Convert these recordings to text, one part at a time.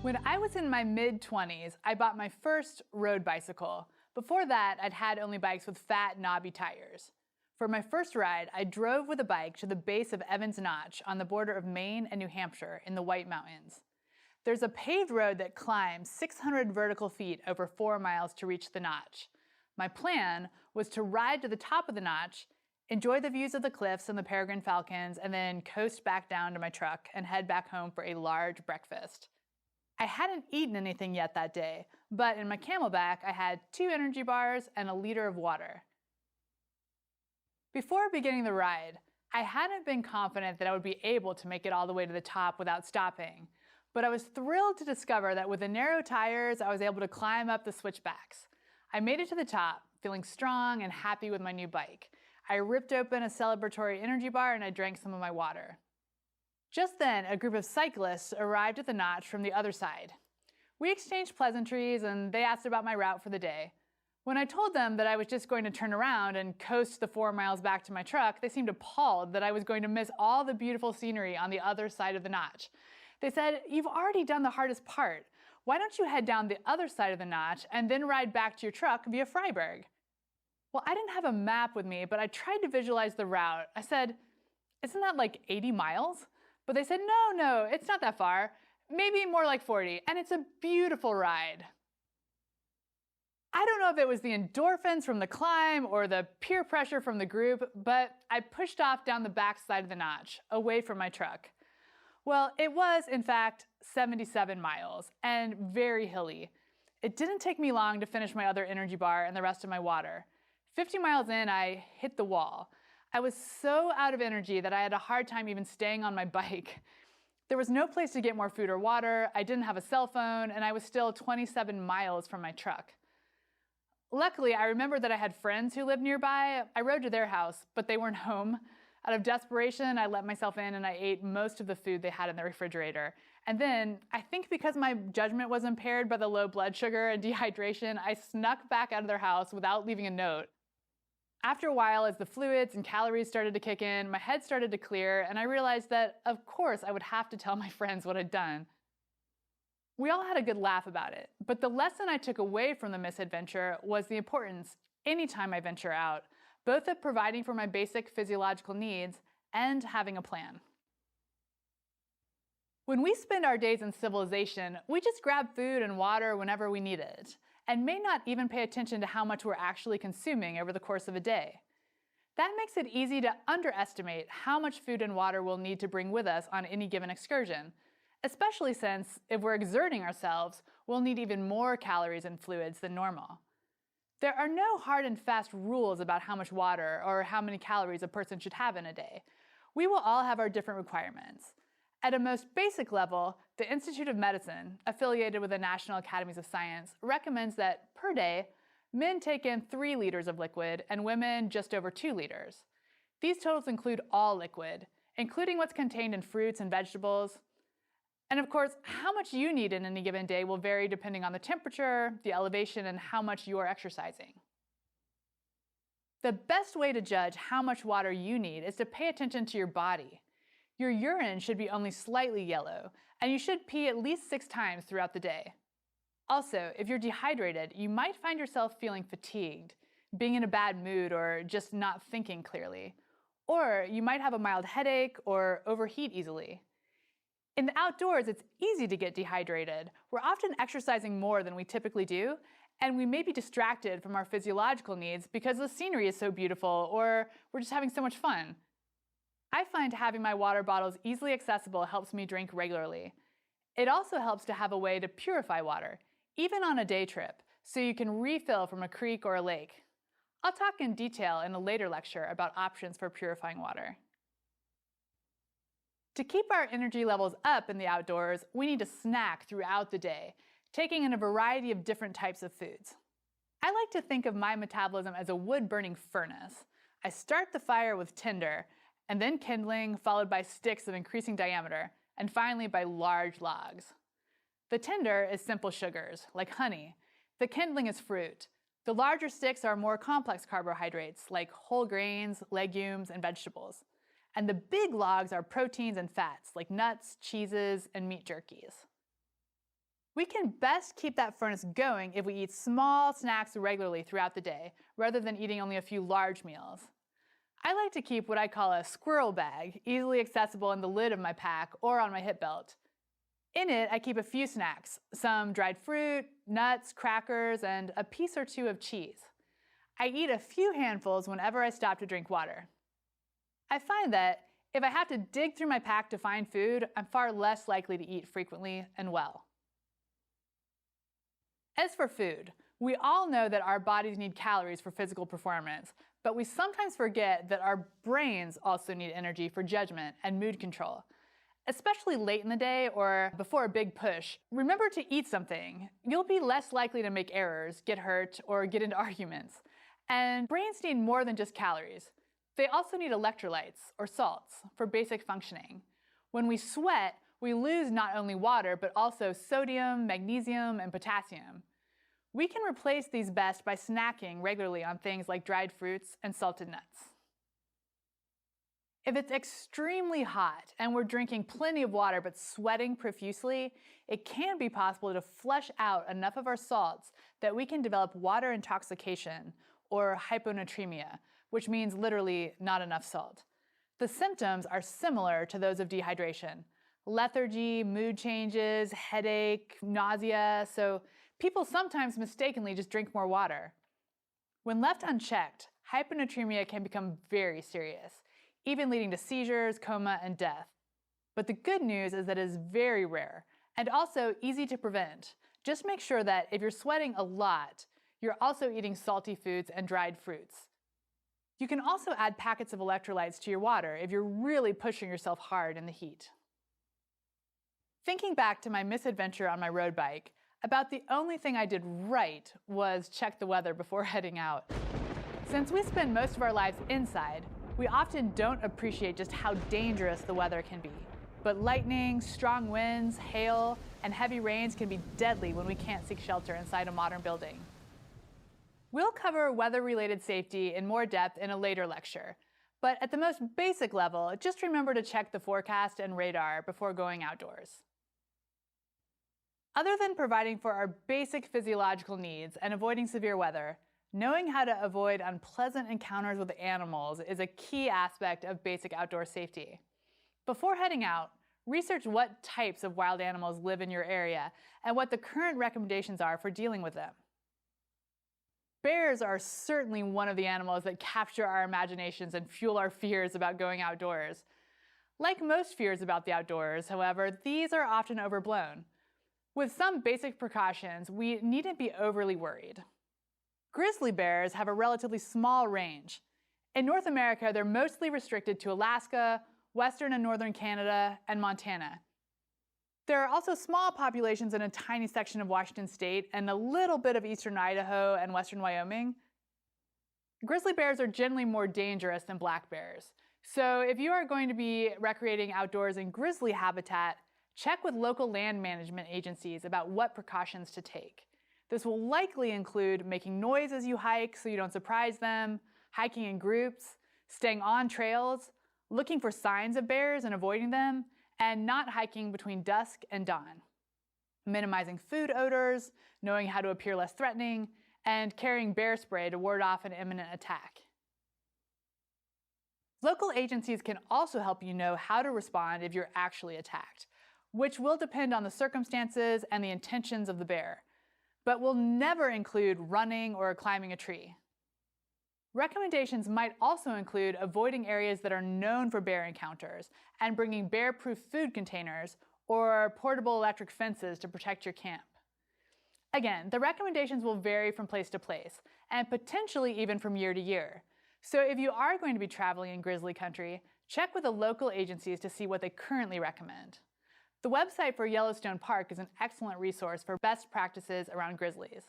When I was in my mid-20s, I bought my first road bicycle. Before that, I'd had only bikes with fat, knobby tires. For my first ride, I drove with a bike to the base of Evans Notch on the border of Maine and New Hampshire in the White Mountains. There's a paved road that climbs 600 vertical feet over 4 miles to reach the notch. My plan was to ride to the top of the notch, enjoy the views of the cliffs and the peregrine falcons, and then coast back down to my truck and head back home for a large breakfast. I hadn't eaten anything yet that day, but in my Camelback, I had 2 energy bars and a liter of water. Before beginning the ride, I hadn't been confident that I would be able to make it all the way to the top without stopping, but I was thrilled to discover that with the narrow tires, I was able to climb up the switchbacks. I made it to the top, feeling strong and happy with my new bike. I ripped open a celebratory energy bar and I drank some of my water. Just then, a group of cyclists arrived at the notch from the other side. We exchanged pleasantries and they asked about my route for the day. When I told them that I was just going to turn around and coast the 4 miles back to my truck, they seemed appalled that I was going to miss all the beautiful scenery on the other side of the notch. They said, "You've already done the hardest part. Why don't you head down the other side of the notch and then ride back to your truck via Freiburg?" Well, I didn't have a map with me, but I tried to visualize the route. I said, "Isn't that like 80 miles?" But they said, no, it's not that far. Maybe more like 40, and it's a beautiful ride. I don't know if it was the endorphins from the climb or the peer pressure from the group, but I pushed off down the back side of the notch, away from my truck. Well, it was, in fact, 77 miles, and very hilly. It didn't take me long to finish my other energy bar and the rest of my water. 50 miles in, I hit the wall. I was so out of energy that I had a hard time even staying on my bike. There was no place to get more food or water, I didn't have a cell phone, and I was still 27 miles from my truck. Luckily, I remembered that I had friends who lived nearby. I rode to their house, but they weren't home. Out of desperation, I let myself in and I ate most of the food they had in the refrigerator. And then, I think because my judgment was impaired by the low blood sugar and dehydration, I snuck back out of their house without leaving a note. After a while, as the fluids and calories started to kick in, my head started to clear, and I realized that, of course, I would have to tell my friends what I'd done. We all had a good laugh about it, but the lesson I took away from the misadventure was the importance, anytime I venture out, both of providing for my basic physiological needs and having a plan. When we spend our days in civilization, we just grab food and water whenever we need it, and may not even pay attention to how much we're actually consuming over the course of a day. That makes it easy to underestimate how much food and water we'll need to bring with us on any given excursion, especially since, if we're exerting ourselves, we'll need even more calories and fluids than normal. There are no hard and fast rules about how much water or how many calories a person should have in a day. We will all have our different requirements. At a most basic level, the Institute of Medicine, affiliated with the National Academies of Science, recommends that, per day, men take in 3 liters of liquid and women just over 2 liters. These totals include all liquid, including what's contained in fruits and vegetables. And of course, how much you need in any given day will vary depending on the temperature, the elevation, and how much you are exercising. The best way to judge how much water you need is to pay attention to your body. Your urine should be only slightly yellow, and you should pee at least 6 times throughout the day. Also, if you're dehydrated, you might find yourself feeling fatigued, being in a bad mood, or just not thinking clearly. Or you might have a mild headache or overheat easily. In the outdoors, it's easy to get dehydrated. We're often exercising more than we typically do, and we may be distracted from our physiological needs because the scenery is so beautiful, or we're just having so much fun. I find having my water bottles easily accessible helps me drink regularly. It also helps to have a way to purify water, even on a day trip, so you can refill from a creek or a lake. I'll talk in detail in a later lecture about options for purifying water. To keep our energy levels up in the outdoors, we need to snack throughout the day, taking in a variety of different types of foods. I like to think of my metabolism as a wood-burning furnace. I start the fire with tinder, and then kindling, followed by sticks of increasing diameter, and finally by large logs. The tinder is simple sugars, like honey. The kindling is fruit. The larger sticks are more complex carbohydrates, like whole grains, legumes, and vegetables. And the big logs are proteins and fats, like nuts, cheeses, and meat jerkies. We can best keep that furnace going if we eat small snacks regularly throughout the day, rather than eating only a few large meals. I like to keep what I call a squirrel bag, easily accessible in the lid of my pack or on my hip belt. In it, I keep a few snacks, some dried fruit, nuts, crackers, and a piece or two of cheese. I eat a few handfuls whenever I stop to drink water. I find that if I have to dig through my pack to find food, I'm far less likely to eat frequently and well. As for food, we all know that our bodies need calories for physical performance, but we sometimes forget that our brains also need energy for judgment and mood control. Especially late in the day or before a big push, remember to eat something. You'll be less likely to make errors, get hurt, or get into arguments. And brains need more than just calories. They also need electrolytes, or salts, for basic functioning. When we sweat, we lose not only water, but also sodium, magnesium, and potassium. We can replace these best by snacking regularly on things like dried fruits and salted nuts. If it's extremely hot and we're drinking plenty of water but sweating profusely, it can be possible to flush out enough of our salts that we can develop water intoxication, or hyponatremia, which means literally not enough salt. The symptoms are similar to those of dehydration: lethargy, mood changes, headache, nausea, so people sometimes mistakenly just drink more water. When left unchecked, hyponatremia can become very serious, even leading to seizures, coma, and death. But the good news is that it is very rare and also easy to prevent. Just make sure that if you're sweating a lot, you're also eating salty foods and dried fruits. You can also add packets of electrolytes to your water if you're really pushing yourself hard in the heat. Thinking back to my misadventure on my road bike, about the only thing I did right was check the weather before heading out. Since we spend most of our lives inside, we often don't appreciate just how dangerous the weather can be. But lightning, strong winds, hail, and heavy rains can be deadly when we can't seek shelter inside a modern building. We'll cover weather-related safety in more depth in a later lecture, but at the most basic level, just remember to check the forecast and radar before going outdoors. Other than providing for our basic physiological needs and avoiding severe weather, knowing how to avoid unpleasant encounters with animals is a key aspect of basic outdoor safety. Before heading out, research what types of wild animals live in your area and what the current recommendations are for dealing with them. Bears are certainly one of the animals that capture our imaginations and fuel our fears about going outdoors. Like most fears about the outdoors, however, these are often overblown. With some basic precautions, we needn't be overly worried. Grizzly bears have a relatively small range. In North America, they're mostly restricted to Alaska, western and northern Canada, and Montana. There are also small populations in a tiny section of Washington state and a little bit of eastern Idaho and western Wyoming. Grizzly bears are generally more dangerous than black bears. So if you are going to be recreating outdoors in grizzly habitat, check with local land management agencies about what precautions to take. This will likely include making noise as you hike so you don't surprise them, hiking in groups, staying on trails, looking for signs of bears and avoiding them, and not hiking between dusk and dawn. Minimizing food odors, knowing how to appear less threatening, and carrying bear spray to ward off an imminent attack. Local agencies can also help you know how to respond if you're actually attacked, which will depend on the circumstances and the intentions of the bear, but will never include running or climbing a tree. Recommendations might also include avoiding areas that are known for bear encounters and bringing bear-proof food containers or portable electric fences to protect your camp. Again, the recommendations will vary from place to place and potentially even from year to year. So if you are going to be traveling in grizzly country, check with the local agencies to see what they currently recommend. The website for Yellowstone Park is an excellent resource for best practices around grizzlies.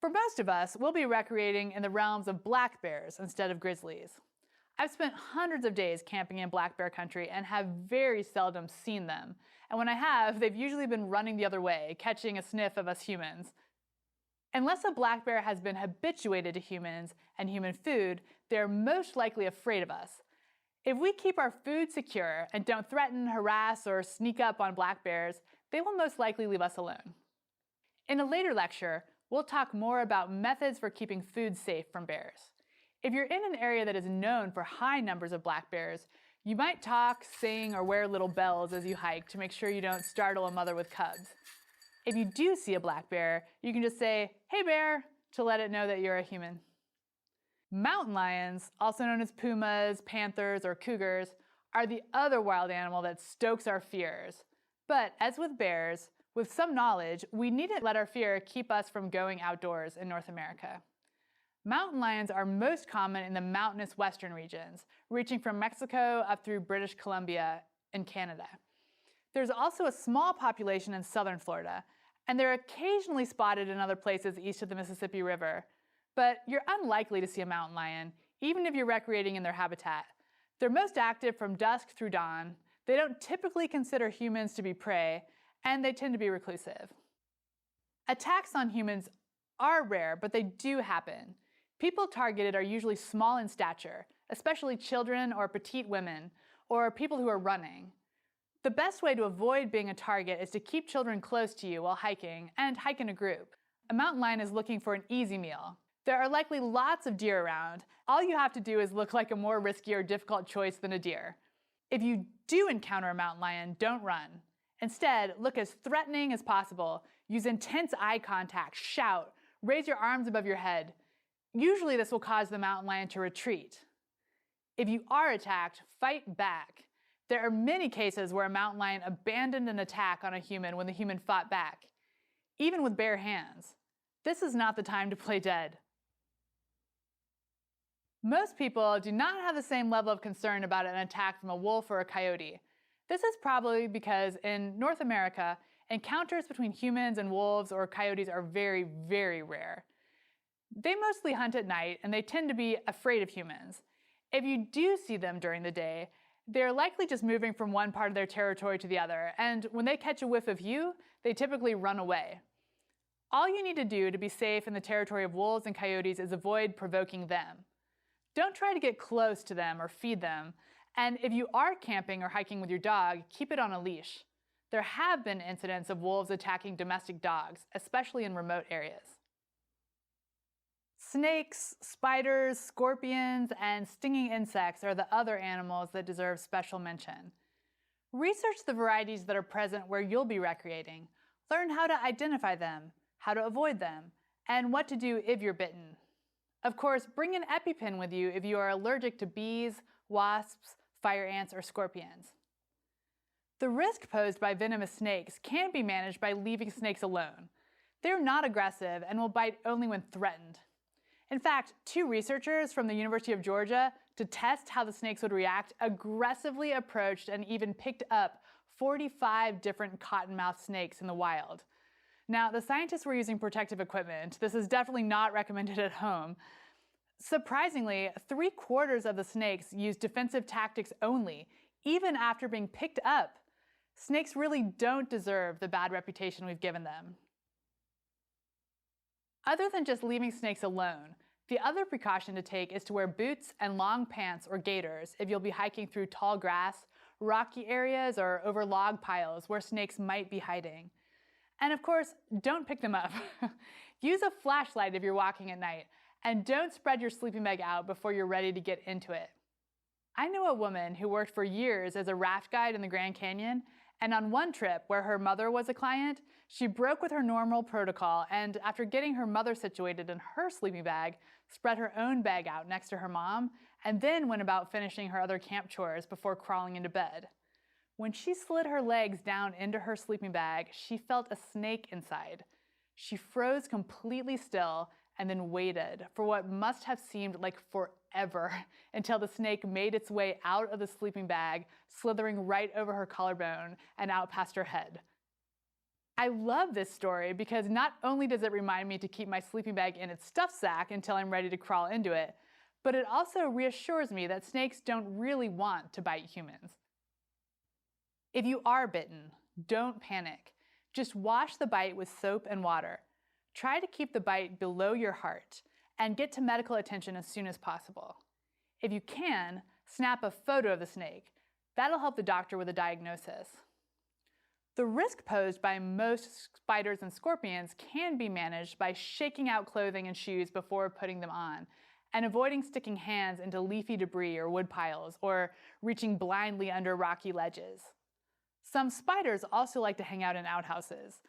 For most of us, we'll be recreating in the realms of black bears instead of grizzlies. I've spent hundreds of days camping in black bear country and have very seldom seen them. And when I have, they've usually been running the other way, catching a sniff of us humans. Unless a black bear has been habituated to humans and human food, they're most likely afraid of us. If we keep our food secure and don't threaten, harass, or sneak up on black bears, they will most likely leave us alone. In a later lecture, we'll talk more about methods for keeping food safe from bears. If you're in an area that is known for high numbers of black bears, you might talk, sing, or wear little bells as you hike to make sure you don't startle a mother with cubs. If you do see a black bear, you can just say, "Hey bear," to let it know that you're a human. Mountain lions, also known as pumas, panthers, or cougars, are the other wild animal that stokes our fears. But as with bears, with some knowledge, we needn't let our fear keep us from going outdoors in North America. Mountain lions are most common in the mountainous western regions, reaching from Mexico up through British Columbia and Canada. There's also a small population in southern Florida, and they're occasionally spotted in other places east of the Mississippi River. But you're unlikely to see a mountain lion, even if you're recreating in their habitat. They're most active from dusk through dawn. They don't typically consider humans to be prey, and they tend to be reclusive. Attacks on humans are rare, but they do happen. People targeted are usually small in stature, especially children or petite women, or people who are running. The best way to avoid being a target is to keep children close to you while hiking, and hike in a group. A mountain lion is looking for an easy meal. There are likely lots of deer around. All you have to do is look like a more risky or difficult choice than a deer. If you do encounter a mountain lion, don't run. Instead, look as threatening as possible. Use intense eye contact, shout, raise your arms above your head. Usually this will cause the mountain lion to retreat. If you are attacked, fight back. There are many cases where a mountain lion abandoned an attack on a human when the human fought back, even with bare hands. This is not the time to play dead. Most people do not have the same level of concern about an attack from a wolf or a coyote. This is probably because in North America, encounters between humans and wolves or coyotes are very, very rare. They mostly hunt at night, and they tend to be afraid of humans. If you do see them during the day, they're likely just moving from one part of their territory to the other, and when they catch a whiff of you, they typically run away. All you need to do to be safe in the territory of wolves and coyotes is avoid provoking them. Don't try to get close to them or feed them, and if you are camping or hiking with your dog, keep it on a leash. There have been incidents of wolves attacking domestic dogs, especially in remote areas. Snakes, spiders, scorpions, and stinging insects are the other animals that deserve special mention. Research the varieties that are present where you'll be recreating. Learn how to identify them, how to avoid them, and what to do if you're bitten. Of course, bring an EpiPen with you if you are allergic to bees, wasps, fire ants, or scorpions. The risk posed by venomous snakes can be managed by leaving snakes alone. They're not aggressive and will bite only when threatened. In fact, 2 researchers from the University of Georgia, to test how the snakes would react, aggressively approached and even picked up 45 different cottonmouth snakes in the wild. Now, the scientists were using protective equipment. This is definitely not recommended at home. Surprisingly, 3/4 of the snakes used defensive tactics only, even after being picked up. Snakes really don't deserve the bad reputation we've given them. Other than just leaving snakes alone, the other precaution to take is to wear boots and long pants or gaiters if you'll be hiking through tall grass, rocky areas, or over log piles where snakes might be hiding. And of course, don't pick them up. Use a flashlight if you're walking at night, and don't spread your sleeping bag out before you're ready to get into it. I know a woman who worked for years as a raft guide in the Grand Canyon, and on one trip where her mother was a client, she broke with her normal protocol and, after getting her mother situated in her sleeping bag, spread her own bag out next to her mom, and then went about finishing her other camp chores before crawling into bed. When she slid her legs down into her sleeping bag, she felt a snake inside. She froze completely still and then waited for what must have seemed like forever until the snake made its way out of the sleeping bag, slithering right over her collarbone and out past her head. I love this story because not only does it remind me to keep my sleeping bag in its stuff sack until I'm ready to crawl into it, but it also reassures me that snakes don't really want to bite humans. If you are bitten, don't panic. Just wash the bite with soap and water. Try to keep the bite below your heart and get to medical attention as soon as possible. If you can, snap a photo of the snake. That'll help the doctor with a diagnosis. The risk posed by most spiders and scorpions can be managed by shaking out clothing and shoes before putting them on, and avoiding sticking hands into leafy debris or wood piles, or reaching blindly under rocky ledges. Some spiders also like to hang out in outhouses,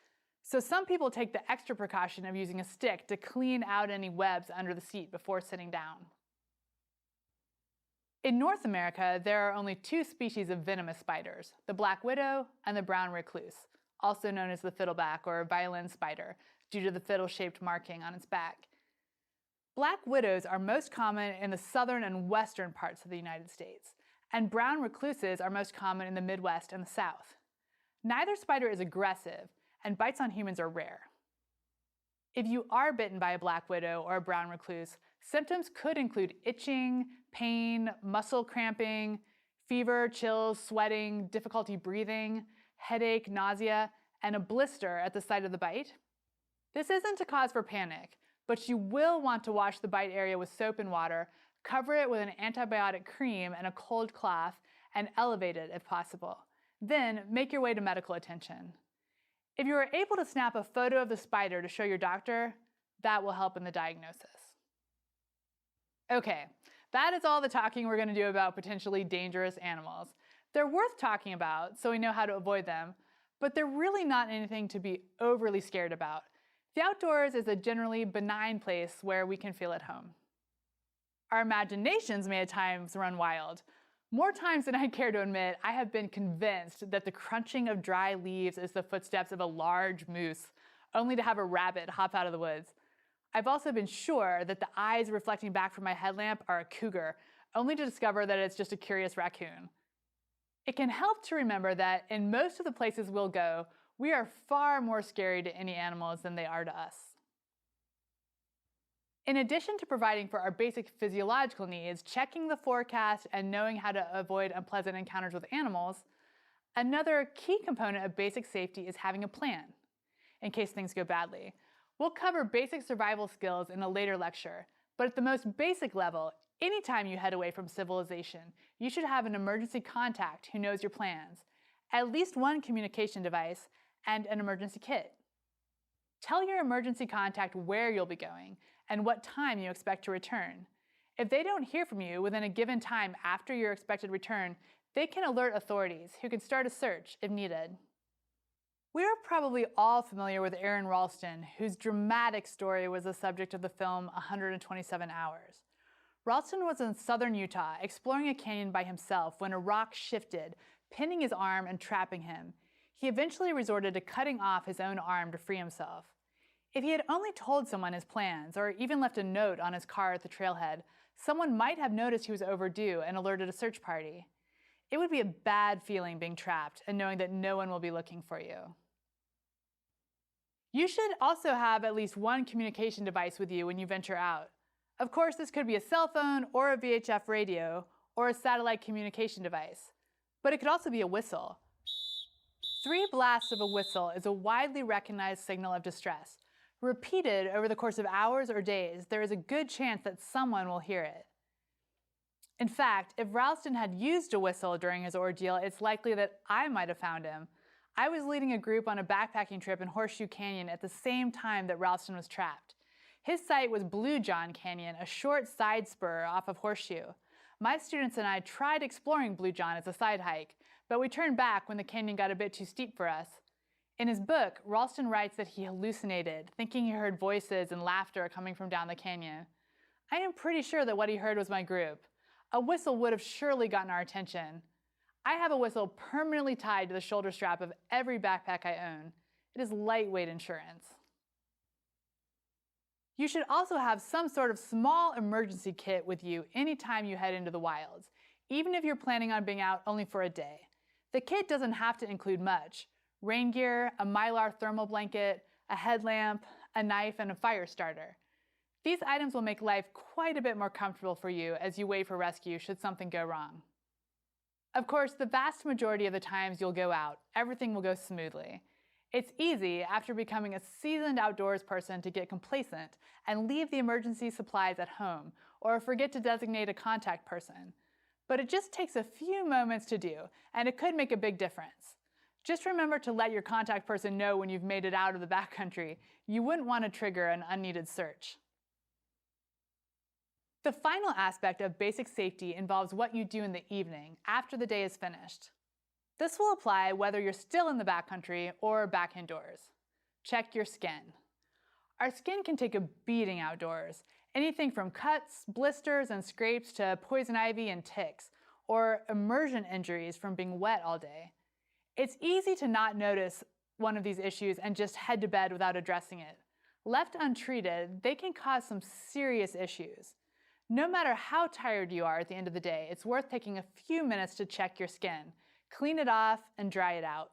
so some people take the extra precaution of using a stick to clean out any webs under the seat before sitting down. In North America, there are only 2 species of venomous spiders, the black widow and the brown recluse, also known as the fiddleback or violin spider, due to the fiddle-shaped marking on its back. Black widows are most common in the southern and western parts of the United States, and brown recluses are most common in the Midwest and the South. Neither spider is aggressive, and bites on humans are rare. If you are bitten by a black widow or a brown recluse, symptoms could include itching, pain, muscle cramping, fever, chills, sweating, difficulty breathing, headache, nausea, and a blister at the site of the bite. This isn't a cause for panic, but you will want to wash the bite area with soap and water, cover it with an antibiotic cream and a cold cloth, and elevate it if possible. Then make your way to medical attention. If you are able to snap a photo of the spider to show your doctor, that will help in the diagnosis. Okay, that is all the talking we're going to do about potentially dangerous animals. They're worth talking about, so we know how to avoid them, but they're really not anything to be overly scared about. The outdoors is a generally benign place where we can feel at home. Our imaginations may at times run wild. More times than I'd care to admit, I have been convinced that the crunching of dry leaves is the footsteps of a large moose, only to have a rabbit hop out of the woods. I've also been sure that the eyes reflecting back from my headlamp are a cougar, only to discover that it's just a curious raccoon. It can help to remember that in most of the places we'll go, we are far more scary to any animals than they are to us. In addition to providing for our basic physiological needs, checking the forecast and knowing how to avoid unpleasant encounters with animals, another key component of basic safety is having a plan, in case things go badly. We'll cover basic survival skills in a later lecture, but at the most basic level, anytime you head away from civilization, you should have an emergency contact who knows your plans, at least one communication device, and an emergency kit. Tell your emergency contact where you'll be going and what time you expect to return. If they don't hear from you within a given time after your expected return, they can alert authorities who can start a search if needed. We are probably all familiar with Aaron Ralston, whose dramatic story was the subject of the film 127 Hours. Ralston was in southern Utah exploring a canyon by himself when a rock shifted, pinning his arm and trapping him. He eventually resorted to cutting off his own arm to free himself. If he had only told someone his plans, or even left a note on his car at the trailhead, someone might have noticed he was overdue and alerted a search party. It would be a bad feeling being trapped and knowing that no one will be looking for you. You should also have at least one communication device with you when you venture out. Of course, this could be a cell phone or a VHF radio or a satellite communication device, but it could also be a whistle. 3 blasts of a whistle is a widely recognized signal of distress. Repeated over the course of hours or days, there is a good chance that someone will hear it. In fact, if Ralston had used a whistle during his ordeal, it's likely that I might have found him. I was leading a group on a backpacking trip in Horseshoe Canyon at the same time that Ralston was trapped. His site was Blue John Canyon, a short side spur off of Horseshoe. My students and I tried exploring Blue John as a side hike, but we turned back when the canyon got a bit too steep for us. In his book, Ralston writes that he hallucinated, thinking he heard voices and laughter coming from down the canyon. I am pretty sure that what he heard was my group. A whistle would have surely gotten our attention. I have a whistle permanently tied to the shoulder strap of every backpack I own. It is lightweight insurance. You should also have some sort of small emergency kit with you anytime you head into the wilds, even if you're planning on being out only for a day. The kit doesn't have to include much. Rain gear, a Mylar thermal blanket, a headlamp, a knife, and a fire starter. These items will make life quite a bit more comfortable for you as you wait for rescue should something go wrong. Of course, the vast majority of the times you'll go out, everything will go smoothly. It's easy after becoming a seasoned outdoors person to get complacent and leave the emergency supplies at home or forget to designate a contact person. But it just takes a few moments to do, and it could make a big difference. Just remember to let your contact person know when you've made it out of the backcountry. You wouldn't want to trigger an unneeded search. The final aspect of basic safety involves what you do in the evening after the day is finished. This will apply whether you're still in the backcountry or back indoors. Check your skin. Our skin can take a beating outdoors. Anything from cuts, blisters, and scrapes to poison ivy and ticks, or immersion injuries from being wet all day. It's easy to not notice one of these issues and just head to bed without addressing it. Left untreated, they can cause some serious issues. No matter how tired you are at the end of the day, it's worth taking a few minutes to check your skin, clean it off, and dry it out.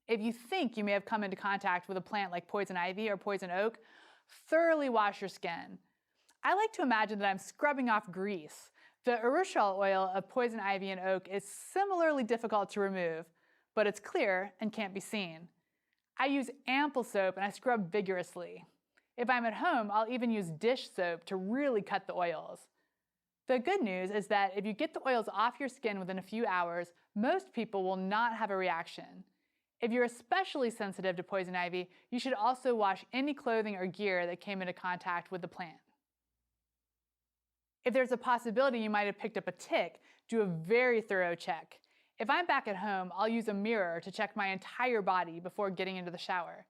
If you think you may have come into contact with a plant like poison ivy or poison oak, thoroughly wash your skin. I like to imagine that I'm scrubbing off grease. The urushiol oil of poison ivy and oak is similarly difficult to remove, but it's clear and can't be seen. I use ample soap and I scrub vigorously. If I'm at home, I'll even use dish soap to really cut the oils. The good news is that if you get the oils off your skin within a few hours, most people will not have a reaction. If you're especially sensitive to poison ivy, you should also wash any clothing or gear that came into contact with the plant. If there's a possibility you might have picked up a tick, do a very thorough check. If I'm back at home, I'll use a mirror to check my entire body before getting into the shower.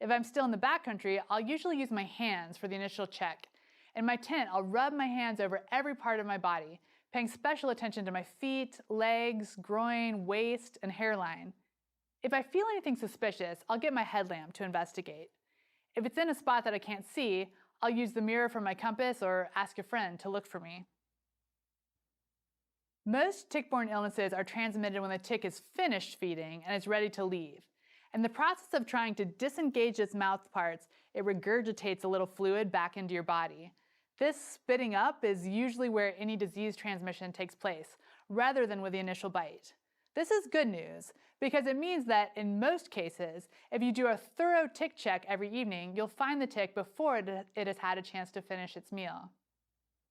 If I'm still in the backcountry, I'll usually use my hands for the initial check. In my tent, I'll rub my hands over every part of my body, paying special attention to my feet, legs, groin, waist, and hairline. If I feel anything suspicious, I'll get my headlamp to investigate. If it's in a spot that I can't see, I'll use the mirror for my compass or ask a friend to look for me. Most tick-borne illnesses are transmitted when the tick is finished feeding and is ready to leave. In the process of trying to disengage its mouth parts, it regurgitates a little fluid back into your body. This spitting up is usually where any disease transmission takes place, rather than with the initial bite. This is good news, because it means that in most cases, if you do a thorough tick check every evening, you'll find the tick before it has had a chance to finish its meal.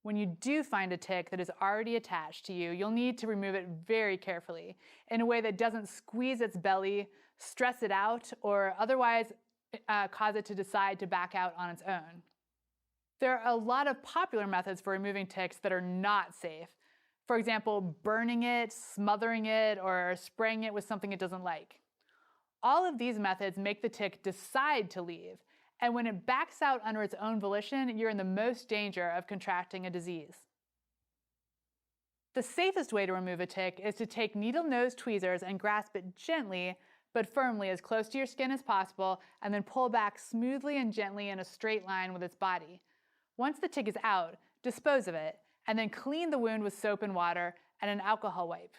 When you do find a tick that is already attached to you, you'll need to remove it very carefully, in a way that doesn't squeeze its belly, stress it out, or otherwise cause it to decide to back out on its own. There are a lot of popular methods for removing ticks that are not safe. For example, burning it, smothering it, or spraying it with something it doesn't like. All of these methods make the tick decide to leave, and when it backs out under its own volition, you're in the most danger of contracting a disease. The safest way to remove a tick is to take needle-nose tweezers and grasp it gently but firmly as close to your skin as possible, and then pull back smoothly and gently in a straight line with its body. Once the tick is out, dispose of it, and then clean the wound with soap and water and an alcohol wipe.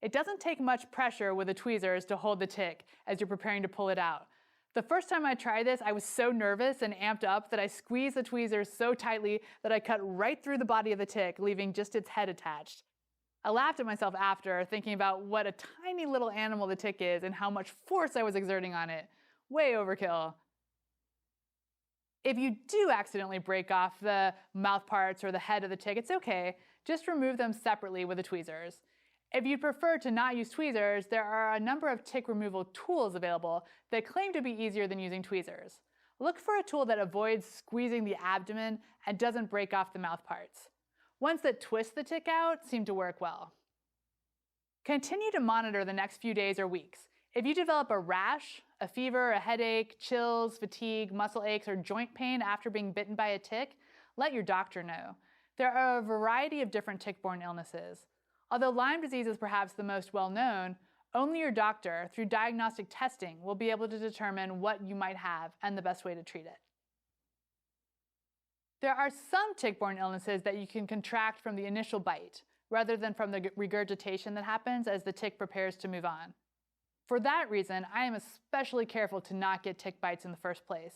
It doesn't take much pressure with the tweezers to hold the tick as you're preparing to pull it out. The first time I tried this, I was so nervous and amped up that I squeezed the tweezers so tightly that I cut right through the body of the tick, leaving just its head attached. I laughed at myself after, thinking about what a tiny little animal the tick is and how much force I was exerting on it. Way overkill. If you do accidentally break off the mouth parts or the head of the tick, it's okay. Just remove them separately with the tweezers. If you prefer to not use tweezers, there are a number of tick removal tools available that claim to be easier than using tweezers. Look for a tool that avoids squeezing the abdomen and doesn't break off the mouth parts. Ones that twist the tick out seem to work well. Continue to monitor the next few days or weeks. If you develop a rash, a fever, a headache, chills, fatigue, muscle aches, or joint pain after being bitten by a tick, let your doctor know. There are a variety of different tick-borne illnesses. Although Lyme disease is perhaps the most well-known, only your doctor, through diagnostic testing, will be able to determine what you might have and the best way to treat it. There are some tick-borne illnesses that you can contract from the initial bite, rather than from the regurgitation that happens as the tick prepares to move on. For that reason, I am especially careful to not get tick bites in the first place.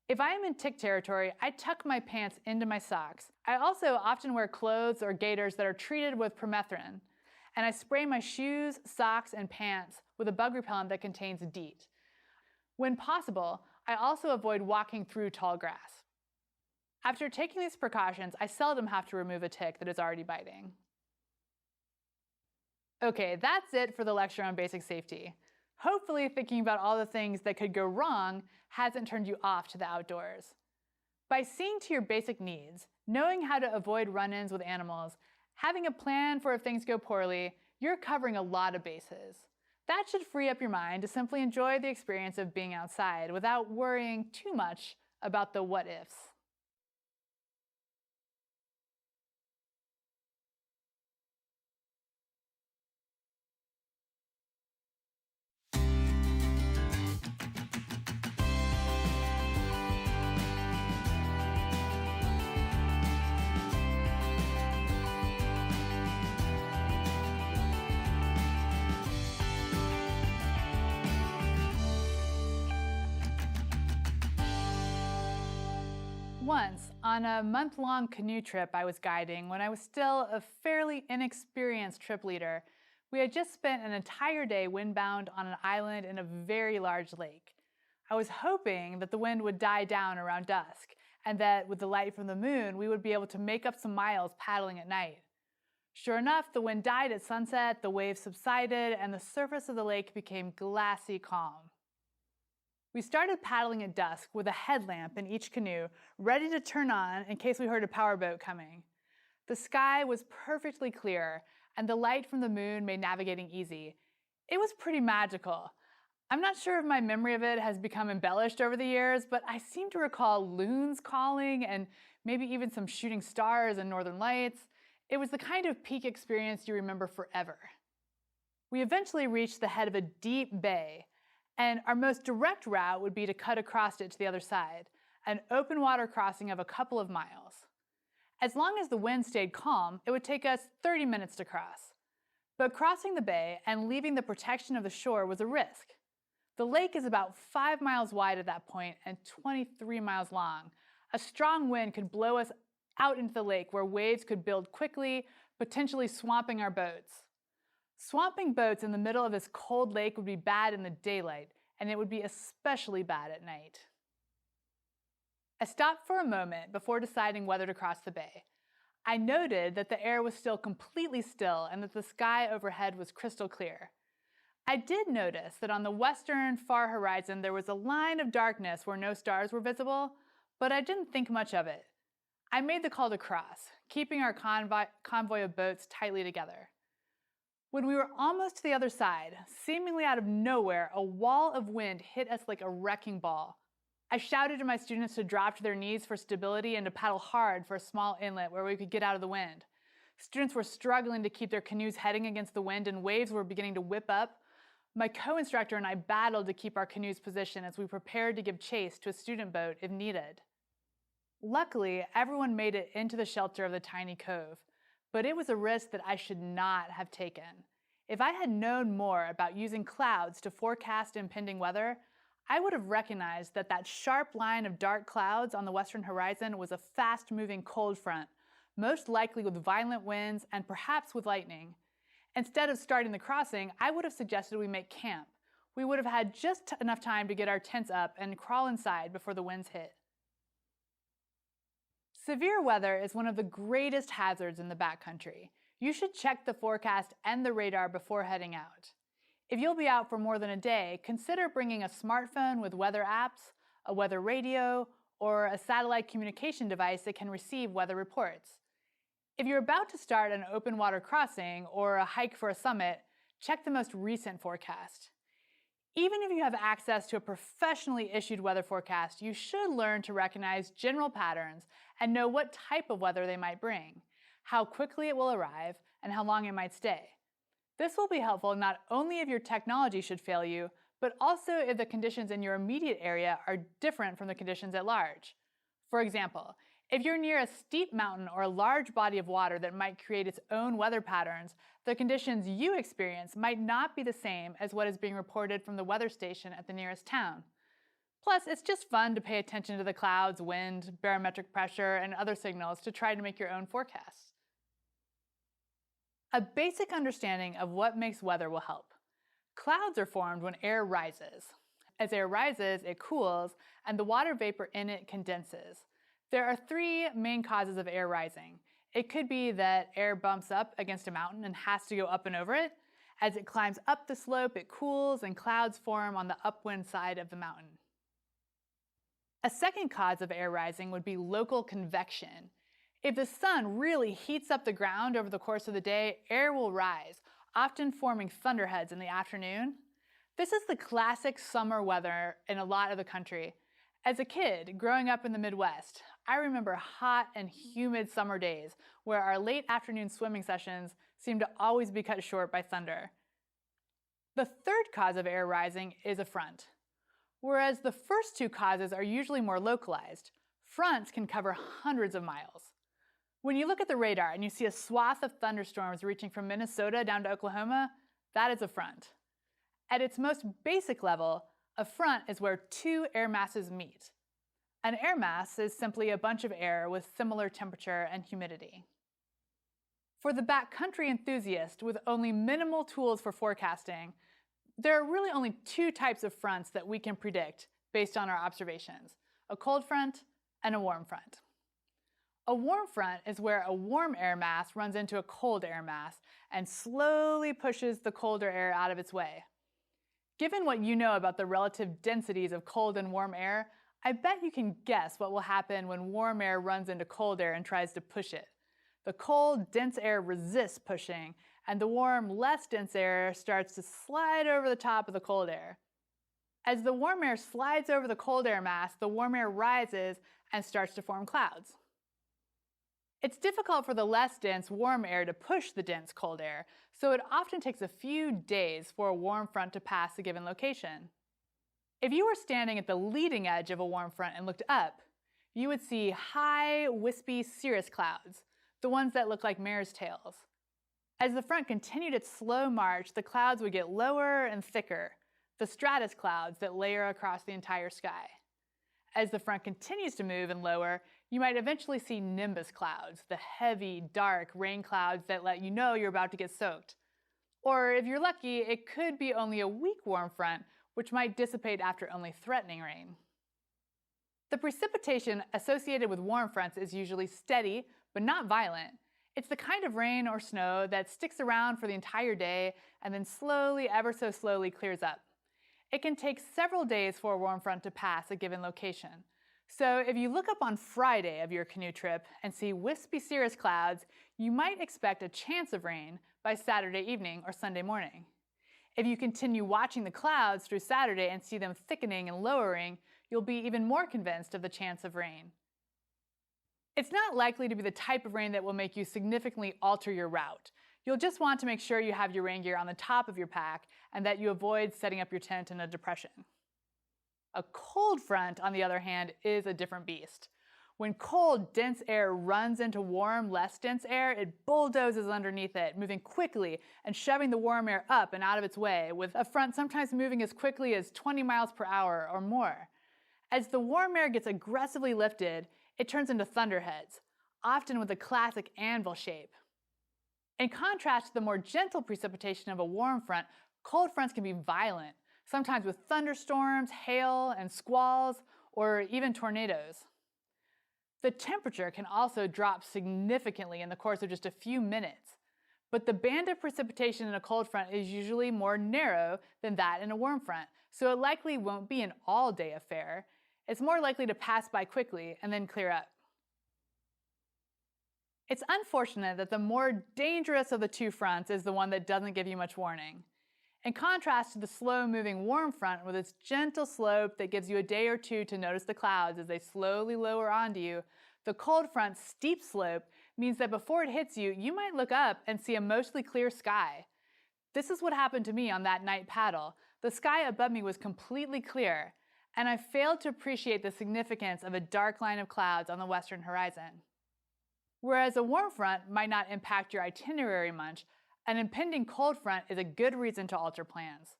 If I am in tick territory, I tuck my pants into my socks. I also often wear clothes or gaiters that are treated with permethrin, and I spray my shoes, socks, and pants with a bug repellent that contains DEET. When possible, I also avoid walking through tall grass. After taking these precautions, I seldom have to remove a tick that is already biting. Okay, that's it for the lecture on basic safety. Hopefully, thinking about all the things that could go wrong hasn't turned you off to the outdoors. By seeing to your basic needs, knowing how to avoid run-ins with animals, having a plan for if things go poorly, you're covering a lot of bases. That should free up your mind to simply enjoy the experience of being outside without worrying too much about the what-ifs. Once, on a month-long canoe trip I was guiding when I was still a fairly inexperienced trip leader, we had just spent an entire day windbound on an island in a very large lake. I was hoping that the wind would die down around dusk, and that with the light from the moon we would be able to make up some miles paddling at night. Sure enough, the wind died at sunset, the waves subsided, and the surface of the lake became glassy calm. We started paddling at dusk with a headlamp in each canoe, ready to turn on in case we heard a powerboat coming. The sky was perfectly clear, and the light from the moon made navigating easy. It was pretty magical. I'm not sure if my memory of it has become embellished over the years, but I seem to recall loons calling and maybe even some shooting stars and northern lights. It was the kind of peak experience you remember forever. We eventually reached the head of a deep bay, and our most direct route would be to cut across it to the other side, an open water crossing of a couple of miles. As long as the wind stayed calm, it would take us 30 minutes to cross. But crossing the bay and leaving the protection of the shore was a risk. The lake is about 5 miles wide at that point and 23 miles long. A strong wind could blow us out into the lake where waves could build quickly, potentially swamping our boats. Swamping boats in the middle of this cold lake would be bad in the daylight, and it would be especially bad at night. I stopped for a moment before deciding whether to cross the bay. I noted that the air was still completely still and that the sky overhead was crystal clear. I did notice that on the western far horizon there was a line of darkness where no stars were visible, but I didn't think much of it. I made the call to cross, keeping our convoy of boats tightly together. When we were almost to the other side, seemingly out of nowhere, a wall of wind hit us like a wrecking ball. I shouted to my students to drop to their knees for stability and to paddle hard for a small inlet where we could get out of the wind. Students were struggling to keep their canoes heading against the wind, and waves were beginning to whip up. My co-instructor and I battled to keep our canoes positioned as we prepared to give chase to a student boat if needed. Luckily, everyone made it into the shelter of the tiny cove, but it was a risk that I should not have taken. If I had known more about using clouds to forecast impending weather, I would have recognized that that sharp line of dark clouds on the western horizon was a fast-moving cold front, most likely with violent winds and perhaps with lightning. Instead of starting the crossing, I would have suggested we make camp. We would have had just enough time to get our tents up and crawl inside before the winds hit. Severe weather is one of the greatest hazards in the backcountry. You should check the forecast and the radar before heading out. If you'll be out for more than a day, consider bringing a smartphone with weather apps, a weather radio, or a satellite communication device that can receive weather reports. If you're about to start an open water crossing or a hike for a summit, check the most recent forecast. Even if you have access to a professionally issued weather forecast, you should learn to recognize general patterns and know what type of weather they might bring, how quickly it will arrive, and how long it might stay. This will be helpful not only if your technology should fail you, but also if the conditions in your immediate area are different from the conditions at large. For example, if you're near a steep mountain or a large body of water that might create its own weather patterns, the conditions you experience might not be the same as what is being reported from the weather station at the nearest town. Plus, it's just fun to pay attention to the clouds, wind, barometric pressure, and other signals to try to make your own forecasts. A basic understanding of what makes weather will help. Clouds are formed when air rises. As air rises, it cools, and the water vapor in it condenses. There are 3 main causes of air rising. It could be that air bumps up against a mountain and has to go up and over it. As it climbs up the slope, it cools and clouds form on the upwind side of the mountain. A second cause of air rising would be local convection. If the sun really heats up the ground over the course of the day, air will rise, often forming thunderheads in the afternoon. This is the classic summer weather in a lot of the country. As a kid, growing up in the Midwest, I remember hot and humid summer days where our late afternoon swimming sessions seemed to always be cut short by thunder. The third cause of air rising is a front. Whereas the first two causes are usually more localized, fronts can cover hundreds of miles. When you look at the radar and you see a swath of thunderstorms reaching from Minnesota down to Oklahoma, that is a front. At its most basic level, a front is where two air masses meet. An air mass is simply a bunch of air with similar temperature and humidity. For the backcountry enthusiast with only minimal tools for forecasting, there are really only two types of fronts that we can predict based on our observations: a cold front and a warm front. A warm front is where a warm air mass runs into a cold air mass and slowly pushes the colder air out of its way. Given what you know about the relative densities of cold and warm air, I bet you can guess what will happen when warm air runs into cold air and tries to push it. The cold, dense air resists pushing, and the warm, less dense air starts to slide over the top of the cold air. As the warm air slides over the cold air mass, the warm air rises and starts to form clouds. It's difficult for the less dense warm air to push the dense cold air, so it often takes a few days for a warm front to pass a given location. If you were standing at the leading edge of a warm front and looked up, you would see high, wispy cirrus clouds, the ones that look like mare's tails. As the front continued its slow march, the clouds would get lower and thicker, the stratus clouds that layer across the entire sky. As the front continues to move and lower, you might eventually see nimbus clouds, the heavy, dark rain clouds that let you know you're about to get soaked. Or if you're lucky, it could be only a weak warm front, which might dissipate after only threatening rain. The precipitation associated with warm fronts is usually steady, but not violent. It's the kind of rain or snow that sticks around for the entire day and then slowly, ever so slowly, clears up. It can take several days for a warm front to pass a given location. So if you look up on Friday of your canoe trip and see wispy cirrus clouds, you might expect a chance of rain by Saturday evening or Sunday morning. If you continue watching the clouds through Saturday and see them thickening and lowering, you'll be even more convinced of the chance of rain. It's not likely to be the type of rain that will make you significantly alter your route. You'll just want to make sure you have your rain gear on the top of your pack and that you avoid setting up your tent in a depression. A cold front, on the other hand, is a different beast. When cold, dense air runs into warm, less dense air, it bulldozes underneath it, moving quickly and shoving the warm air up and out of its way, with a front sometimes moving as quickly as 20 miles per hour or more. As the warm air gets aggressively lifted, it turns into thunderheads, often with a classic anvil shape. In contrast to the more gentle precipitation of a warm front, cold fronts can be violent, sometimes with thunderstorms, hail, and squalls, or even tornadoes. The temperature can also drop significantly in the course of just a few minutes, but the band of precipitation in a cold front is usually more narrow than that in a warm front, so it likely won't be an all-day affair. It's more likely to pass by quickly and then clear up. It's unfortunate that the more dangerous of the two fronts is the one that doesn't give you much warning. In contrast to the slow-moving warm front with its gentle slope that gives you a day or two to notice the clouds as they slowly lower onto you, the cold front's steep slope means that before it hits you, you might look up and see a mostly clear sky. This is what happened to me on that night paddle. The sky above me was completely clear, and I failed to appreciate the significance of a dark line of clouds on the western horizon. Whereas a warm front might not impact your itinerary much, an impending cold front is a good reason to alter plans.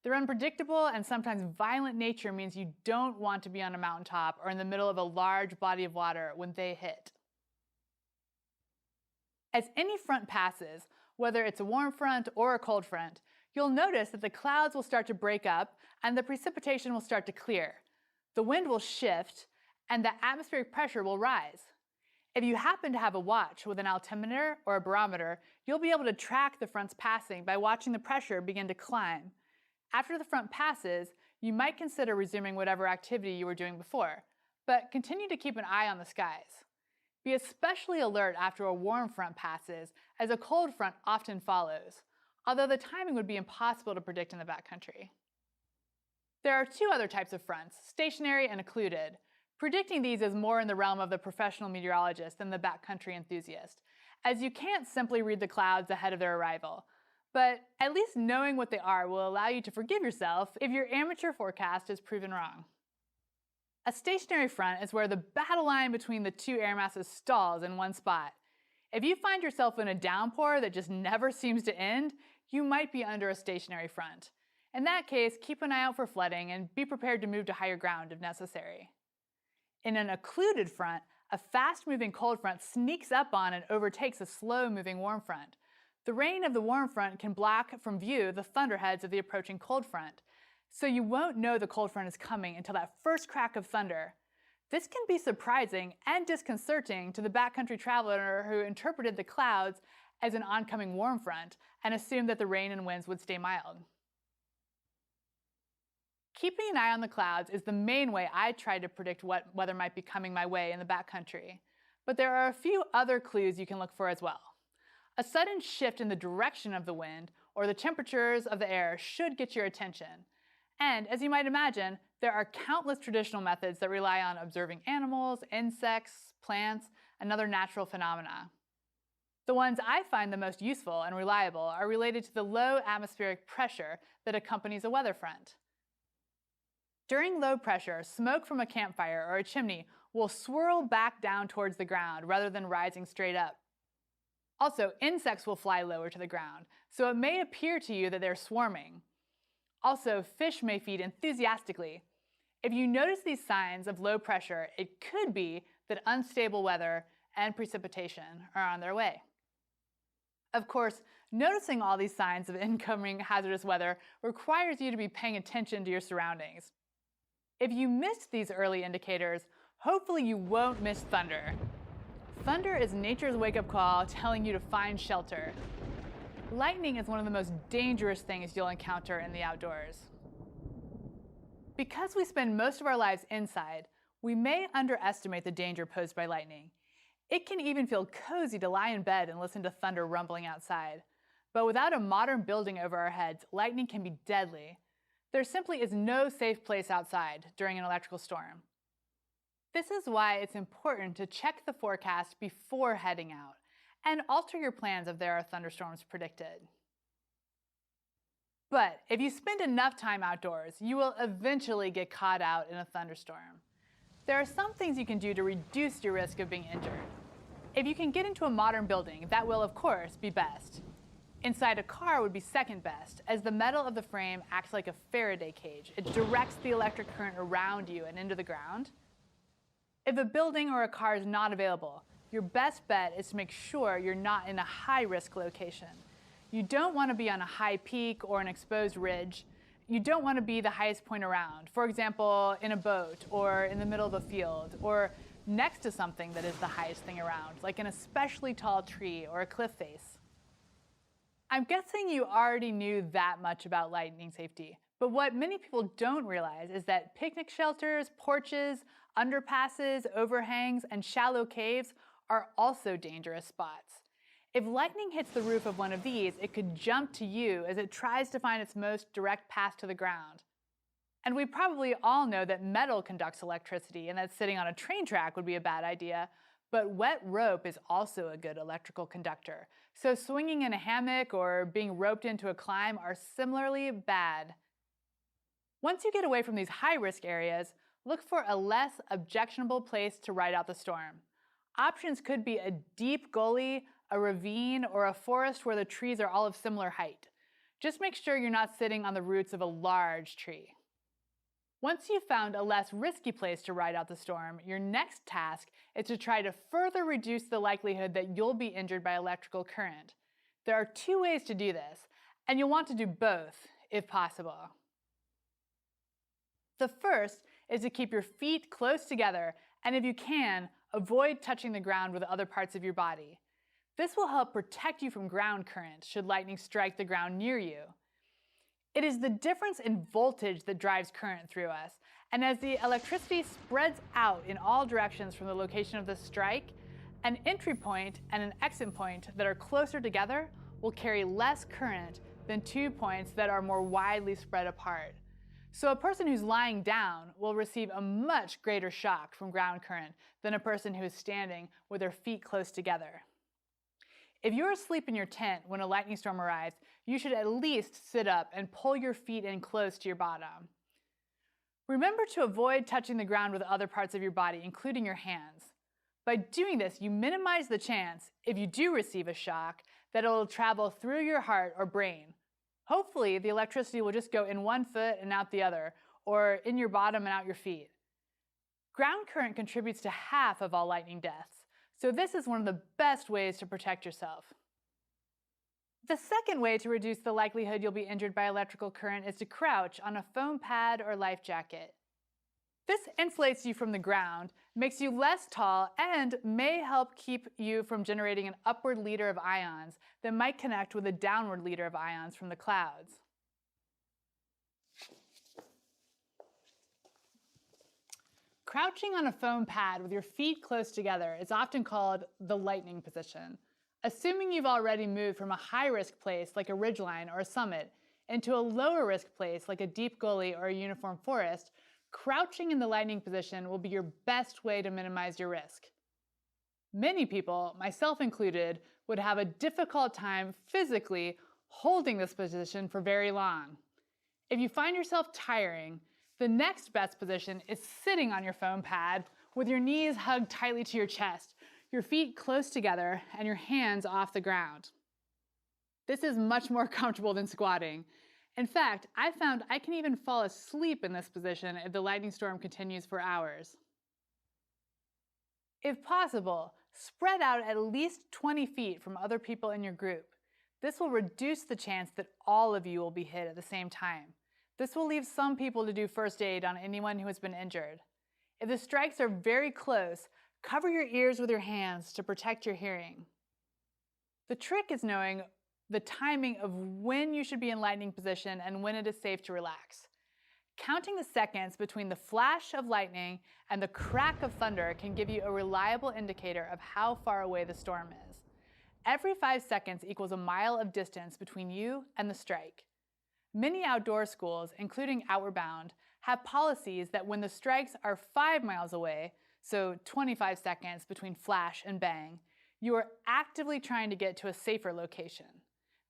Their unpredictable and sometimes violent nature means you don't want to be on a mountaintop or in the middle of a large body of water when they hit. As any front passes, whether it's a warm front or a cold front, you'll notice that the clouds will start to break up and the precipitation will start to clear. The wind will shift and the atmospheric pressure will rise. If you happen to have a watch with an altimeter or a barometer, you'll be able to track the fronts passing by watching the pressure begin to climb. After the front passes, you might consider resuming whatever activity you were doing before, but continue to keep an eye on the skies. Be especially alert after a warm front passes, as a cold front often follows, although the timing would be impossible to predict in the backcountry. There are two other types of fronts, stationary and occluded. Predicting these is more in the realm of the professional meteorologist than the backcountry enthusiast, as you can't simply read the clouds ahead of their arrival. But at least knowing what they are will allow you to forgive yourself if your amateur forecast is proven wrong. A stationary front is where the battle line between the two air masses stalls in one spot. If you find yourself in a downpour that just never seems to end, you might be under a stationary front. In that case, keep an eye out for flooding and be prepared to move to higher ground if necessary. In an occluded front, a fast-moving cold front sneaks up on and overtakes a slow-moving warm front. The rain of the warm front can block from view the thunderheads of the approaching cold front, so you won't know the cold front is coming until that first crack of thunder. This can be surprising and disconcerting to the backcountry traveler who interpreted the clouds as an oncoming warm front and assumed that the rain and winds would stay mild. Keeping an eye on the clouds is the main way I try to predict what weather might be coming my way in the backcountry, but there are a few other clues you can look for as well. A sudden shift in the direction of the wind or the temperatures of the air should get your attention. And as you might imagine, there are countless traditional methods that rely on observing animals, insects, plants, and other natural phenomena. The ones I find the most useful and reliable are related to the low atmospheric pressure that accompanies a weather front. During low pressure, smoke from a campfire or a chimney will swirl back down towards the ground rather than rising straight up. Also, insects will fly lower to the ground, so it may appear to you that they're swarming. Also, fish may feed enthusiastically. If you notice these signs of low pressure, it could be that unstable weather and precipitation are on their way. Of course, noticing all these signs of incoming hazardous weather requires you to be paying attention to your surroundings. If you missed these early indicators, hopefully you won't miss thunder. Thunder is nature's wake-up call telling you to find shelter. Lightning is one of the most dangerous things you'll encounter in the outdoors. Because we spend most of our lives inside, we may underestimate the danger posed by lightning. It can even feel cozy to lie in bed and listen to thunder rumbling outside. But without a modern building over our heads, lightning can be deadly. There simply is no safe place outside during an electrical storm. This is why it's important to check the forecast before heading out and alter your plans if there are thunderstorms predicted. But if you spend enough time outdoors, you will eventually get caught out in a thunderstorm. There are some things you can do to reduce your risk of being injured. If you can get into a modern building, that will, of course, be best. Inside a car would be second best, as the metal of the frame acts like a Faraday cage. It directs the electric current around you and into the ground. If a building or a car is not available, your best bet is to make sure you're not in a high-risk location. You don't want to be on a high peak or an exposed ridge. You don't want to be the highest point around, for example, in a boat or in the middle of a field or next to something that is the highest thing around, like an especially tall tree or a cliff face. I'm guessing you already knew that much about lightning safety, but what many people don't realize is that picnic shelters, porches, underpasses, overhangs, and shallow caves are also dangerous spots. If lightning hits the roof of one of these, it could jump to you as it tries to find its most direct path to the ground. And we probably all know that metal conducts electricity and that sitting on a train track would be a bad idea, but wet rope is also a good electrical conductor. So swinging in a hammock or being roped into a climb are similarly bad. Once you get away from these high-risk areas, look for a less objectionable place to ride out the storm. Options could be a deep gully, a ravine, or a forest where the trees are all of similar height. Just make sure you're not sitting on the roots of a large tree. Once you've found a less risky place to ride out the storm, your next task is to try to further reduce the likelihood that you'll be injured by electrical current. There are two ways to do this, and you'll want to do both if possible. The first is to keep your feet close together and, if you can, avoid touching the ground with other parts of your body. This will help protect you from ground current should lightning strike the ground near you. It is the difference in voltage that drives current through us, and as the electricity spreads out in all directions from the location of the strike, an entry point and an exit point that are closer together will carry less current than 2 points that are more widely spread apart. So a person who's lying down will receive a much greater shock from ground current than a person who is standing with their feet close together. If you're asleep in your tent when a lightning storm arrives, you should at least sit up and pull your feet in close to your bottom. Remember to avoid touching the ground with other parts of your body, including your hands. By doing this, you minimize the chance, if you do receive a shock, that it will travel through your heart or brain. Hopefully, the electricity will just go in one foot and out the other, or in your bottom and out your feet. Ground current contributes to half of all lightning deaths, so this is one of the best ways to protect yourself. The second way to reduce the likelihood you'll be injured by electrical current is to crouch on a foam pad or life jacket. This insulates you from the ground, makes you less tall, and may help keep you from generating an upward leader of ions that might connect with a downward leader of ions from the clouds. Crouching on a foam pad with your feet close together is often called the lightning position. Assuming you've already moved from a high-risk place like a ridgeline or a summit into a lower-risk place like a deep gully or a uniform forest, crouching in the lightning position will be your best way to minimize your risk. Many people, myself included, would have a difficult time physically holding this position for very long. If you find yourself tiring, the next best position is sitting on your foam pad with your knees hugged tightly to your chest, your feet close together, and your hands off the ground. This is much more comfortable than squatting. In fact, I found I can even fall asleep in this position if the lightning storm continues for hours. If possible, spread out at least 20 feet from other people in your group. This will reduce the chance that all of you will be hit at the same time. This will leave some people to do first aid on anyone who has been injured. If the strikes are very close, cover your ears with your hands to protect your hearing. The trick is knowing the timing of when you should be in lightning position and when it is safe to relax. Counting the seconds between the flash of lightning and the crack of thunder can give you a reliable indicator of how far away the storm is. Every 5 seconds equals a mile of distance between you and the strike. Many outdoor schools, including Outward Bound, have policies that when the strikes are 5 miles away, so 25 seconds between flash and bang, you are actively trying to get to a safer location.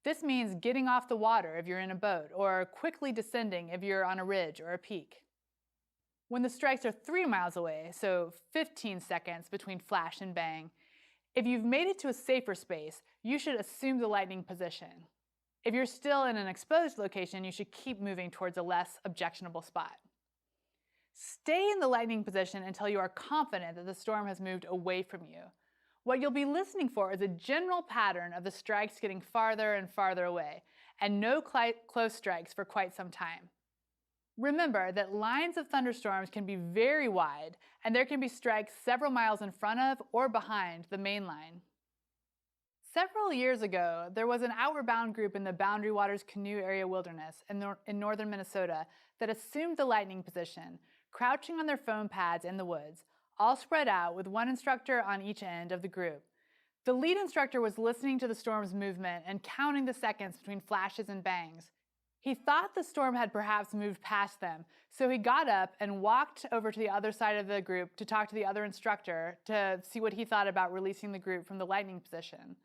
This means getting off the water if you're in a boat, or quickly descending if you're on a ridge or a peak. When the strikes are 3 miles away, so 15 seconds between flash and bang, if you've made it to a safer space, you should assume the lightning position. If you're still in an exposed location, you should keep moving towards a less objectionable spot. Stay in the lightning position until you are confident that the storm has moved away from you. What you'll be listening for is a general pattern of the strikes getting farther and farther away, and no close strikes for quite some time. Remember that lines of thunderstorms can be very wide, and there can be strikes several miles in front of or behind the main line. Several years ago, there was an Outward Bound group in the Boundary Waters Canoe Area Wilderness in northern Minnesota that assumed the lightning position, crouching on their foam pads in the woods, all spread out with one instructor on each end of the group. The lead instructor was listening to the storm's movement and counting the seconds between flashes and bangs. He thought the storm had perhaps moved past them, so he got up and walked over to the other side of the group to talk to the other instructor to see what he thought about releasing the group from the lightning position.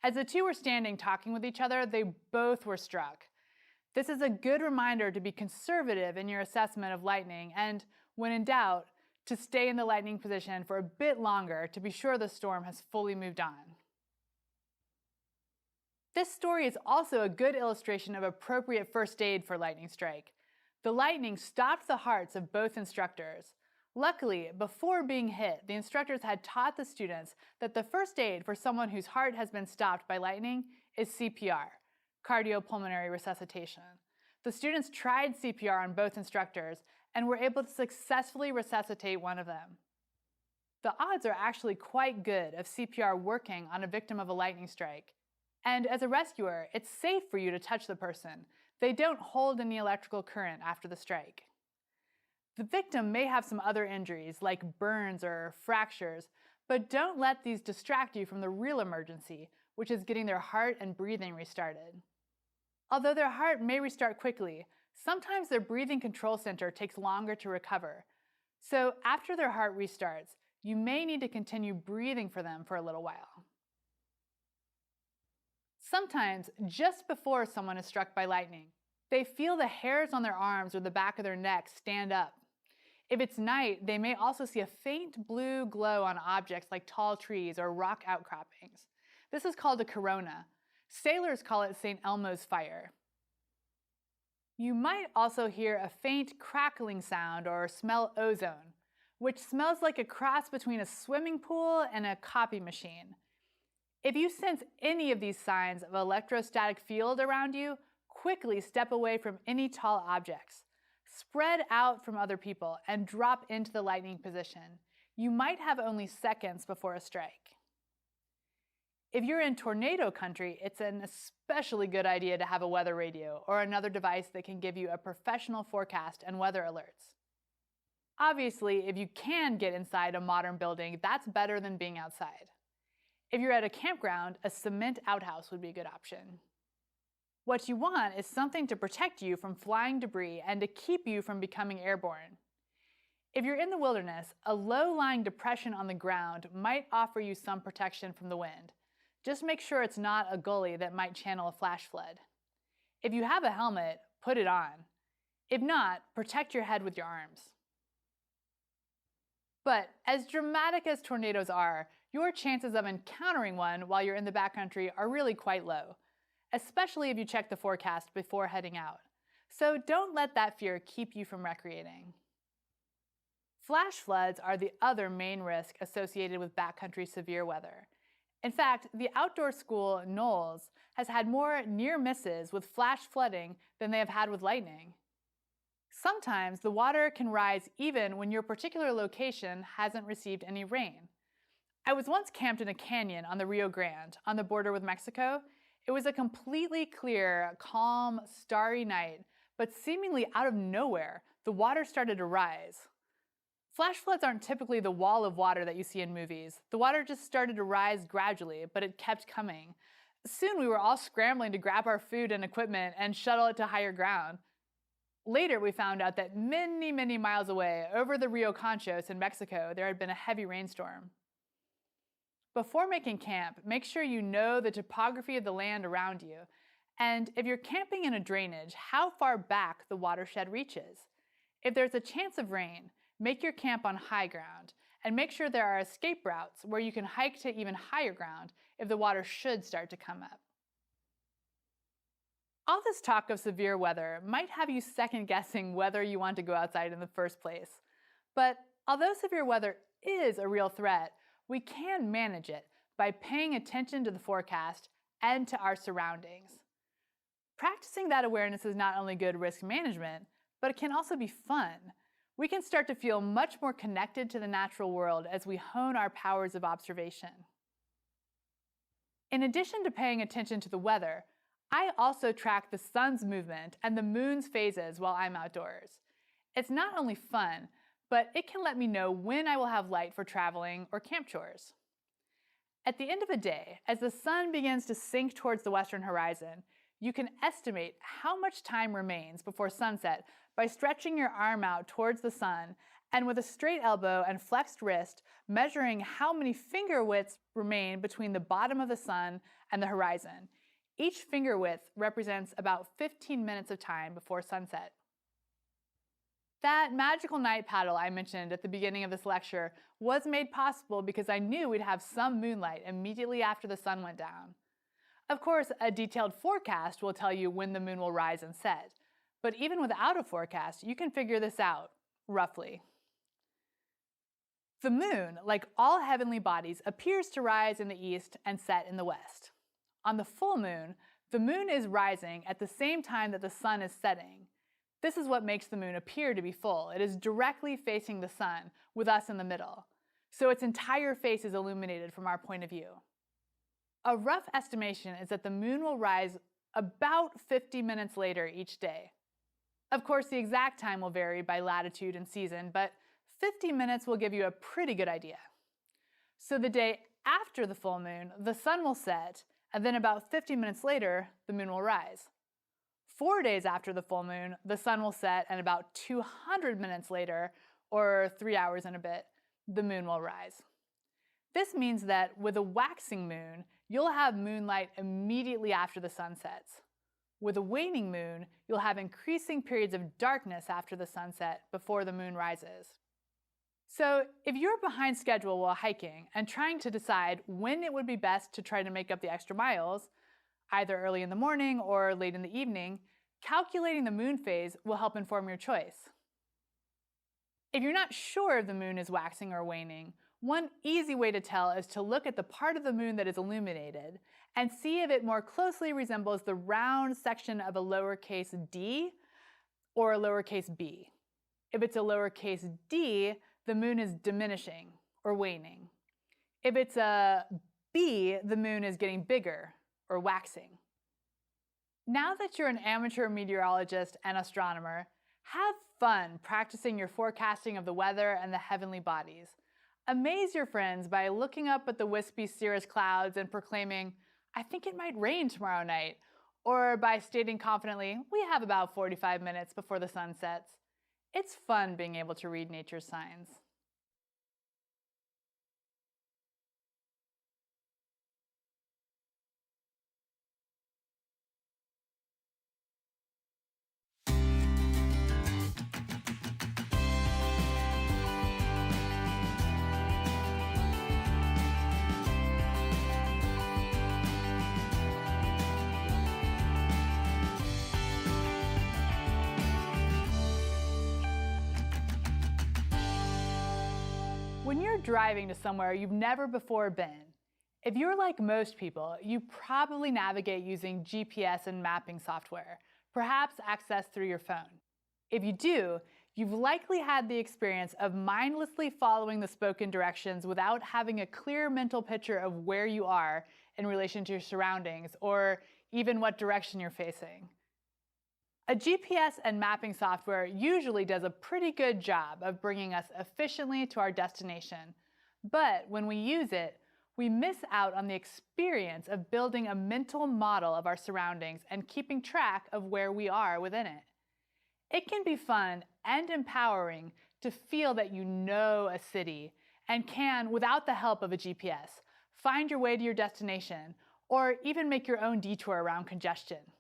As the two were standing talking with each other, they both were struck. This is a good reminder to be conservative in your assessment of lightning and, when in doubt, to stay in the lightning position for a bit longer to be sure the storm has fully moved on. This story is also a good illustration of appropriate first aid for lightning strike. The lightning stopped the hearts of both instructors. Luckily, before being hit, the instructors had taught the students that the first aid for someone whose heart has been stopped by lightning is CPR, cardiopulmonary resuscitation. The students tried CPR on both instructors and were able to successfully resuscitate one of them. the odds are actually quite good of CPR working on a victim of a lightning strike. And as a rescuer, it's safe for you to touch the person. They don't hold any electrical current after the strike. The victim may have some other injuries like burns or fractures, but don't let these distract you from the real emergency, which is getting their heart and breathing restarted. Although their heart may restart quickly, sometimes their breathing control center takes longer to recover. So after their heart restarts, you may need to continue breathing for them for a little while. Sometimes, just before someone is struck by lightning, they feel the hairs on their arms or the back of their neck stand up. If it's night, they may also see a faint blue glow on objects like tall trees or rock outcroppings. This is called a corona. Sailors call it St. Elmo's fire. You might also hear a faint crackling sound or smell ozone, which smells like a cross between a swimming pool and a copy machine. If you sense any of these signs of electrostatic field around you, quickly step away from any tall objects. Spread out from other people and drop into the lightning position. You might have only seconds before a strike. If you're in tornado country, it's an especially good idea to have a weather radio or another device that can give you a professional forecast and weather alerts. Obviously, if you can get inside a modern building, that's better than being outside. If you're at a campground, a cement outhouse would be a good option. What you want is something to protect you from flying debris and to keep you from becoming airborne. If you're in the wilderness, a low-lying depression on the ground might offer you some protection from the wind. Just make sure it's not a gully that might channel a flash flood. If you have a helmet, put it on. If not, protect your head with your arms. But as dramatic as tornadoes are, your chances of encountering one while you're in the backcountry are really quite low, especially if you check the forecast before heading out. So don't let that fear keep you from recreating. Flash floods are the other main risk associated with backcountry severe weather. In fact, the outdoor school, Knowles, has had more near misses with flash flooding than they have had with lightning. Sometimes the water can rise even when your particular location hasn't received any rain. I was once camped in a canyon on the Rio Grande, on the border with Mexico. It was a completely clear, calm, starry night, but seemingly out of nowhere, the water started to rise. Flash floods aren't typically the wall of water that you see in movies. The water just started to rise gradually, but it kept coming. Soon we were all scrambling to grab our food and equipment and shuttle it to higher ground. Later we found out that many, many miles away, over the Rio Conchos in Mexico, there had been a heavy rainstorm. Before making camp, make sure you know the topography of the land around you, and if you're camping in a drainage, how far back the watershed reaches. If there's a chance of rain, make your camp on high ground, and make sure there are escape routes where you can hike to even higher ground if the water should start to come up. All this talk of severe weather might have you second-guessing whether you want to go outside in the first place. But although severe weather is a real threat, we can manage it by paying attention to the forecast and to our surroundings. Practicing that awareness is not only good risk management, but it can also be fun. We can start to feel much more connected to the natural world as we hone our powers of observation. In addition to paying attention to the weather, I also track the sun's movement and the moon's phases while I'm outdoors. It's not only fun, but it can let me know when I will have light for traveling or camp chores. At the end of a day, as the sun begins to sink towards the western horizon, you can estimate how much time remains before sunset by stretching your arm out towards the sun and with a straight elbow and flexed wrist, measuring how many finger widths remain between the bottom of the sun and the horizon. Each finger width represents about 15 minutes of time before sunset. That magical night paddle I mentioned at the beginning of this lecture was made possible because I knew we'd have some moonlight immediately after the sun went down. Of course, a detailed forecast will tell you when the moon will rise and set, but even without a forecast, you can figure this out, roughly. The moon, like all heavenly bodies, appears to rise in the east and set in the west. On the full moon, the moon is rising at the same time that the sun is setting. This is what makes the moon appear to be full. It is directly facing the sun, with us in the middle. so its entire face is illuminated from our point of view. A rough estimation is that the moon will rise about 50 minutes later each day. Of course, the exact time will vary by latitude and season, but 50 minutes will give you a pretty good idea. So the day after the full moon, the sun will set, and then about 50 minutes later, the moon will rise. 4 days after the full moon, the sun will set, and about 200 minutes later, or 3 hours and a bit, the moon will rise. This means that with a waxing moon, you'll have moonlight immediately after the sun sets. With a waning moon, you'll have increasing periods of darkness after the sunset before the moon rises. So if you're behind schedule while hiking and trying to decide when it would be best to try to make up the extra miles, either early in the morning or late in the evening, calculating the moon phase will help inform your choice. If you're not sure if the moon is waxing or waning, one easy way to tell is to look at the part of the moon that is illuminated and see if it more closely resembles the round section of a lowercase d or a lowercase b. If it's a lowercase d, the moon is diminishing or waning. If it's a b, the moon is getting bigger or waxing. Now that you're an amateur meteorologist and astronomer, have fun practicing your forecasting of the weather and the heavenly bodies. Amaze your friends by looking up at the wispy cirrus clouds and proclaiming, "I think it might rain tomorrow night," or by stating confidently, "We have about 45 minutes before the sun sets." It's fun being able to read nature's signs. When you're driving to somewhere you've never before been, if you're like most people, you probably navigate using GPS and mapping software, perhaps accessed through your phone. If you do, you've likely had the experience of mindlessly following the spoken directions without having a clear mental picture of where you are in relation to your surroundings or even what direction you're facing. A GPS and mapping software usually does a pretty good job of bringing us efficiently to our destination, but when we use it, we miss out on the experience of building a mental model of our surroundings and keeping track of where we are within it. It can be fun and empowering to feel that you know a city and can, without the help of a GPS, find your way to your destination or even make your own detour around congestion.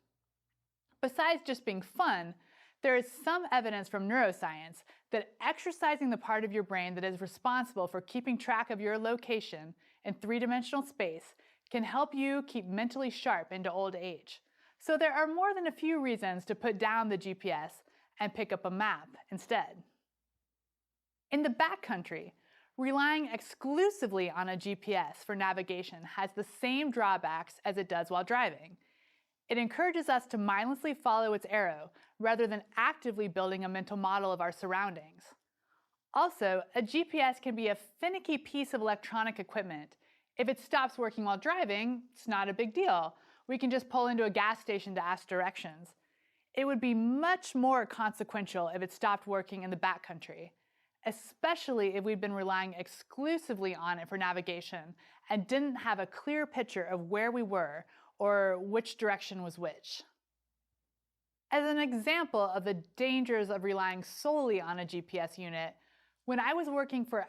Besides just being fun, there is some evidence from neuroscience that exercising the part of your brain that is responsible for keeping track of your location in three-dimensional space can help you keep mentally sharp into old age. So there are more than a few reasons to put down the GPS and pick up a map instead. In the backcountry, relying exclusively on a GPS for navigation has the same drawbacks as it does while driving. It encourages us to mindlessly follow its arrow rather than actively building a mental model of our surroundings. Also, a GPS can be a finicky piece of electronic equipment. If it stops working while driving, it's not a big deal. We can just pull into a gas station to ask directions. It would be much more consequential if it stopped working in the backcountry, especially if we'd been relying exclusively on it for navigation and didn't have a clear picture of where we were or which direction was which. As an example of the dangers of relying solely on a GPS unit, when I was working for